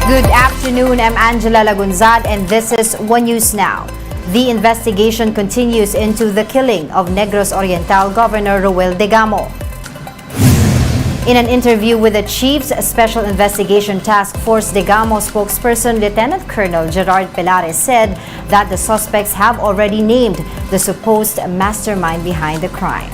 Good afternoon, I'm Angela Lagunzad and this is One News Now. The investigation continues into the killing of Negros Oriental Governor Roel Degamo. In an interview with the Chief's Special Investigation Task Force, Degamo spokesperson Lieutenant Colonel Gerard Pelares said that the suspects have already named the supposed mastermind behind the crime.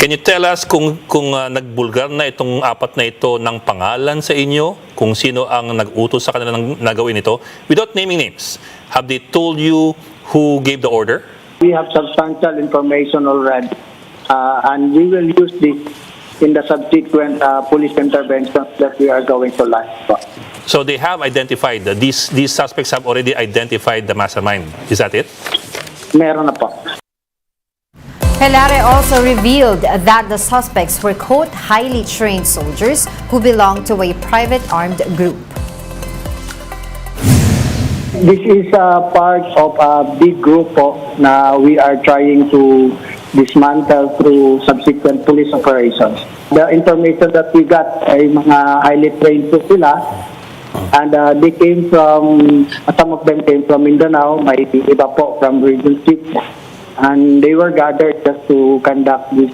Can you tell us kung nagbulgar na itong apat na ito ng pangalan sa inyo? Kung sino ang nag-utos sa kanila ng nagawin ito? Without naming names, have they told you who gave the order? We have substantial information already, and we will use this in the subsequent police interventions that we are going to launch. So they have identified, these suspects have already identified the mastermind. Is that it? Meron na po. Pelares also revealed that the suspects were, quote, highly trained soldiers who belonged to a private armed group. This is part of a big group na we are trying to dismantle through subsequent police operations. The information that we got ay mga highly trained po sila, and they came from, some of them came from Mindanao, may iba po from Region 6. And they were gathered just to conduct this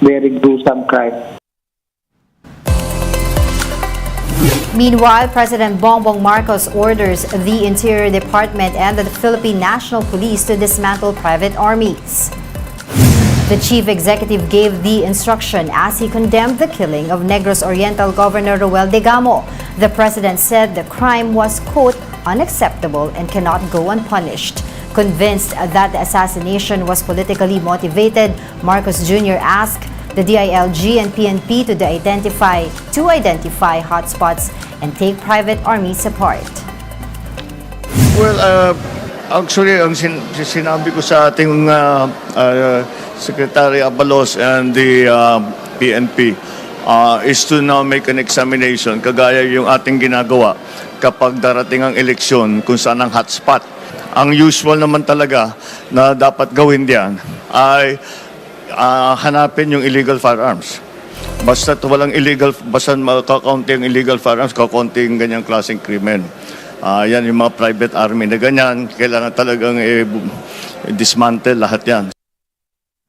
very gruesome crime. Meanwhile, President Bongbong Marcos orders the Interior Department and the Philippine National Police to dismantle private armies. The chief executive gave the instruction as he condemned the killing of Negros Oriental Governor Roel Degamo. The president said the crime was, quote, unacceptable and cannot go unpunished. Convinced that the assassination was politically motivated, Marcos Jr. asked the DILG and PNP to identify hotspots and take private armies apart. Well, actually, ang sinabi ko sa ating Secretary Abalos and the PNP is to now make an examination, kagaya yung ating ginagawa kapag darating ang eleksyon kung saan ang hotspot. Ang usual naman talaga na dapat gawin diyan ay hanapin yung illegal firearms. Basta walang illegal, basta makakaunti ang illegal firearms, kakaunti yung ganyang klaseng krimen. Yan yung mga private army na ganyan, kailangan talagang dismantle lahat yan.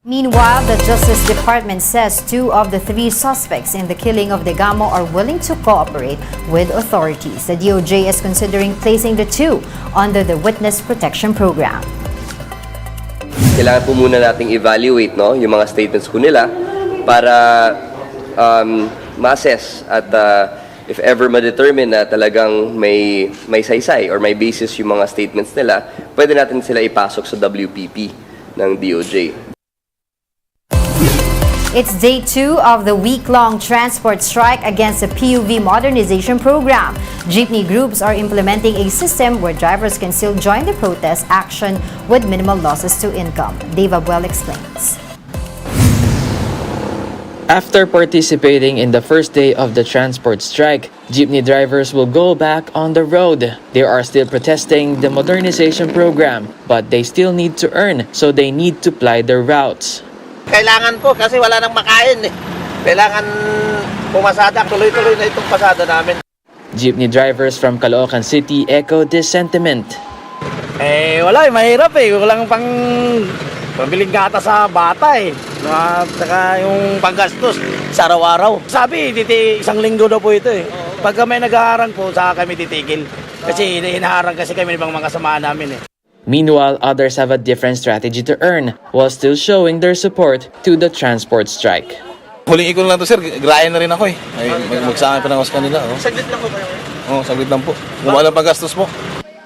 Meanwhile, the Justice Department says 2 of the 3 suspects in the killing of Degamo are willing to cooperate with authorities. The DOJ is considering placing the 2 under the Witness Protection Program. Kailangan po muna nating evaluate yung mga statements ko nila para ma-assess at if ever ma-determine na talagang may saysay or may basis yung mga statements nila, pwede natin sila ipasok sa WPP ng DOJ. It's day 2 of the week-long transport strike against the PUV modernization program. Jeepney groups are implementing a system where drivers can still join the protest action with minimal losses to income. Dave Abuel explains. After participating in the first day of the transport strike, jeepney drivers will go back on the road. They are still protesting the modernization program, but they still need to earn, so they need to ply their routes. Kailangan po kasi wala nang makain eh. Kailangan pumasada. Tuloy-tuloy na itong pasada namin. Jeepney drivers from Caloocan City echo this sentiment. Wala mahirap eh. Walang pambiling gata sa bata eh. Saka yung panggastos sa araw-araw. Sabi, isang linggo daw po ito eh. Pagka may nag-aarang po, saka kami titigil. Kasi hinaharang kasi kami ng mga kasama namin eh. Meanwhile, others have a different strategy to earn while still showing their support to the transport strike. Huling ikon lang to sir, grayan na rin ako eh. Ay, magsama pa ng kanila. Oh. Saglit lang po kayo? Oo, saglit lang po. Gumawa lang paggastos mo.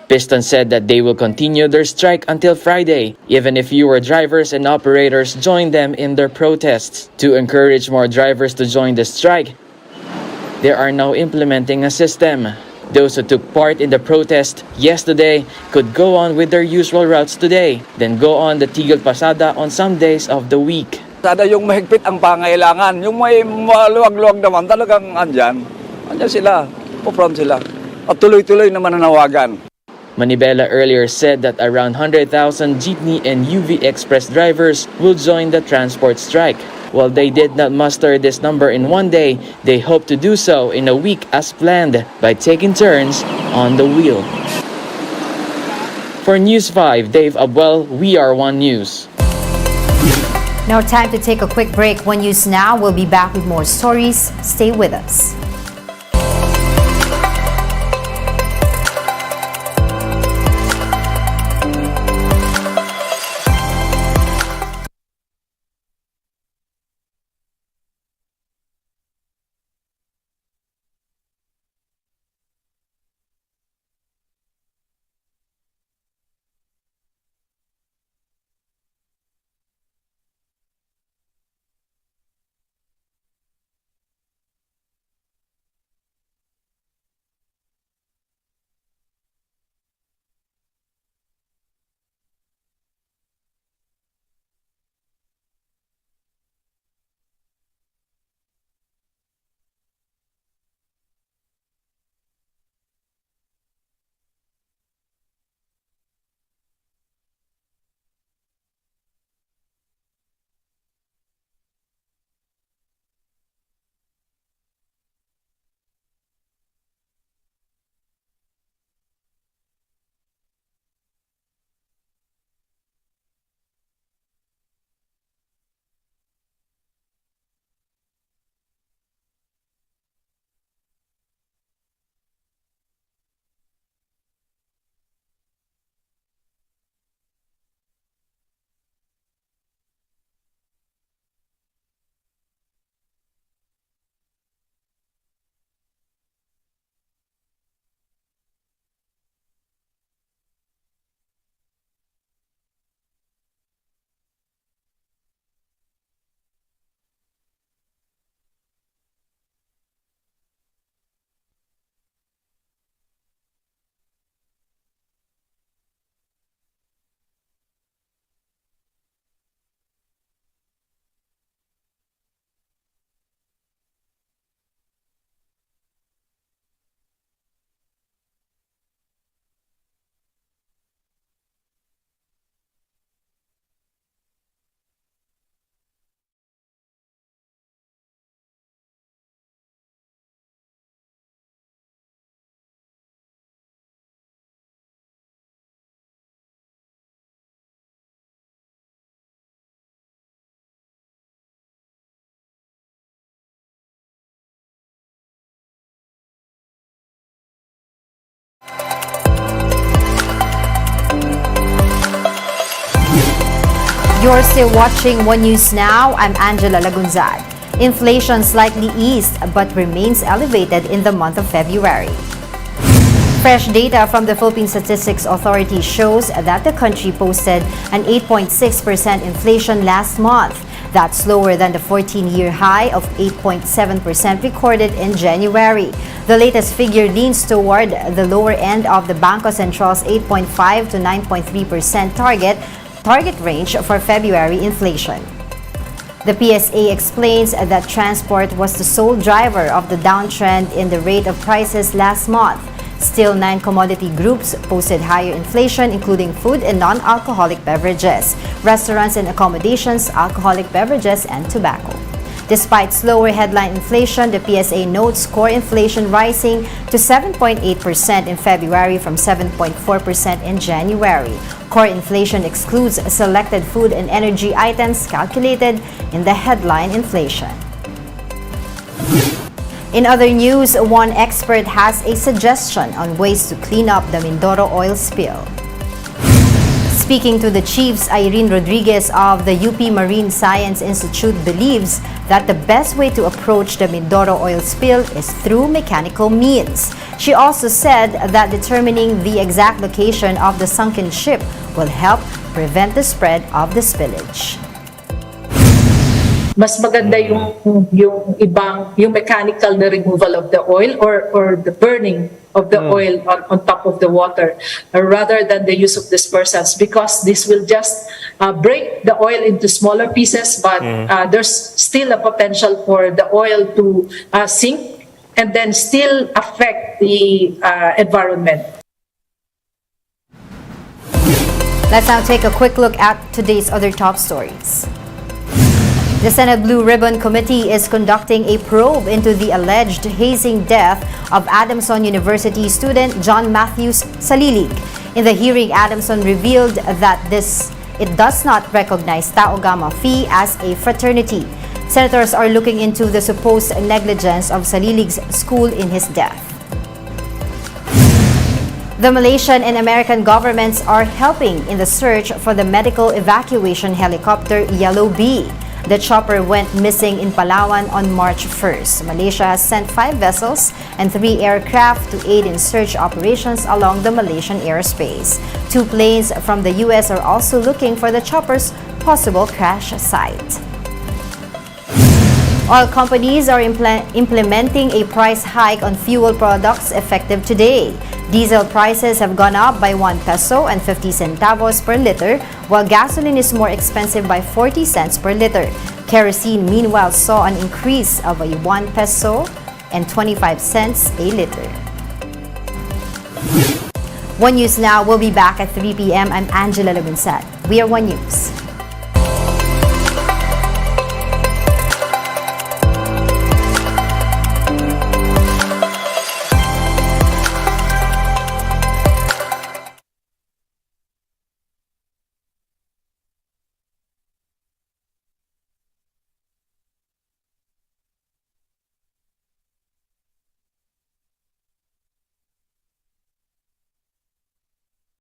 Piston said that they will continue their strike until Friday, even if fewer drivers and operators join them in their protests. To encourage more drivers to join the strike, they are now implementing a system. Those who took part in the protest yesterday could go on with their usual routes today, then go on the Tigil Pasada on some days of the week. Sana yung mahigpit ang pangailangan, yung may maluwag-luwag naman talagang andyan sila, po-from sila. At tuloy-tuloy naman nanawagan. Manibela earlier said that around 100,000 jeepney and UV Express drivers will join the transport strike. While they did not muster this number in one day, they hope to do so in a week as planned by taking turns on the wheel. For News 5, Dave Abwell, We Are One News. Now time to take a quick break. One News Now. We'll be back with more stories. Stay with us. You're still watching One News Now. I'm Angela Lagunzad. Inflation slightly eased but remains elevated in the month of February. Fresh data from the Philippine Statistics Authority shows that the country posted an 8.6% inflation last month. That's lower than the 14-year high of 8.7% recorded in January. The latest figure leans toward the lower end of the Bangko Sentral's 8.5 to 9.3% target range for February inflation. The PSA explains that transport was the sole driver of the downtrend in the rate of prices last month. Still, 9 commodity groups posted higher inflation, including food and non-alcoholic beverages, restaurants and accommodations, alcoholic beverages, and tobacco. Despite slower headline inflation, the PSA notes core inflation rising to 7.8% in February from 7.4% in January. Core inflation excludes selected food and energy items calculated in the headline inflation. In other news, one expert has a suggestion on ways to clean up the Mindoro oil spill. Speaking to the Chiefs, Irene Rodriguez of the UP Marine Science Institute believes that the best way to approach the Mindoro oil spill is through mechanical means. She also said that determining the exact location of the sunken ship will help prevent the spread of the spillage. Mas maganda yung mechanical na removal of the oil or the burning of the oil on top of the water rather than the use of dispersants, because this will just break the oil into smaller pieces, but there's still a potential for the oil to sink and then still affect the environment. Let's now take a quick look at today's other top stories. The Senate Blue Ribbon Committee is conducting a probe into the alleged hazing death of Adamson University student John Matthews Salilig. In the hearing, Adamson revealed that it does not recognize Tau Gamma Phi as a fraternity. Senators are looking into the supposed negligence of Salilig's school in his death. The Malaysian and American governments are helping in the search for the medical evacuation helicopter Yellow Bee. The chopper went missing in Palawan on March 1st. Malaysia has sent 5 vessels and 3 aircraft to aid in search operations along the Malaysian airspace. 2 planes from the U.S. are also looking for the chopper's possible crash site. Oil companies are implementing a price hike on fuel products effective today. Diesel prices have gone up by 1 peso and 50 centavos per liter, while gasoline is more expensive by 40 cents per liter. Kerosene, meanwhile, saw an increase of 1 peso and 25 cents a liter. One News Now will be back at 3 p.m. I'm Angela Lagunsat. We are One News.